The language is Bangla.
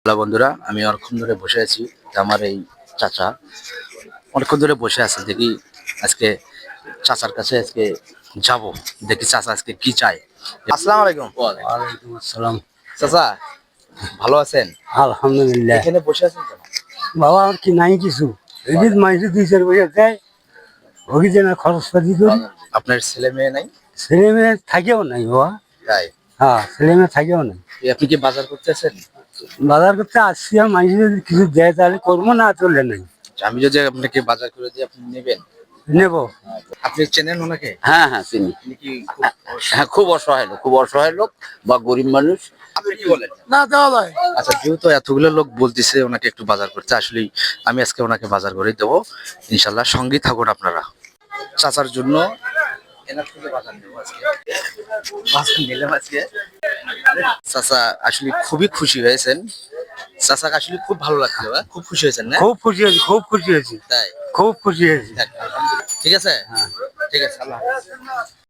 হ্যালো বন্ধুরা, আমি অনেকক্ষণ ধরে বসে আছি। আমার এই চাচা অনেকক্ষণ ধরে বসে আছে। দেখি আজকে চাচার কাছে আজকে যাব, দেখি চাচা আজকে কি চায়। আসসালামু আলাইকুম। ওয়ালাইকুম আসসালাম। চাচা ভালো আছেন? আলহামদুলিল্লাহ। এখানে বসে আছেন কেন? বাবা আর কি নাই কিছু, এই যে মাইসে 2-4 পয়সা দেয়, ওই যে না খরচ পাতি করি। আপনার ছেলে মেয়ে নাই? ছেলে মেয়ে থাকেও নাই বাবা। তাই? হ্যাঁ, ছেলে মেয়ে থাকেও নাই। আপনি কি বাজার করতেছেন? বাজার করতে আসছি, আর মাইসে যদি কিছু দেয় তাহলে করবো, না চললে নাই। আমি যদি আপনাকে বাজার করে দিই আপনি নেবেন? নেবো। আপনি চেনেন ওনাকে? হ্যাঁ হ্যাঁ চিনি। আপনি কি হ্যাঁ, খুব অসহায় লোক বা গরিব মানুষ। আপনি কি বলেন? না দেওয়া যায়। আচ্ছা, যেহেতু এতগুলো লোক বলতেছে ওনাকে একটু বাজার করতে, আসলে আমি আজকে ওনাকে বাজার করে দেবো ইনশাল্লাহ। সঙ্গেই থাকুন আপনারা। চাচার জন্য এনার থেকে বাজার নেবো আজকে। বাজার নিলাম আজকে। চাচা আসলে খুবই খুশি হয়েছেন। চাচাকে আসলে খুব ভালো লাগছে, খুব খুশি হয়েছেন না? খুব খুশি হয়েছি, খুব খুশি হয়েছি, তাই? খুব খুশি হয়েছি। ঠিক আছে, ঠিক আছে, আল্লাহ হাফেজ।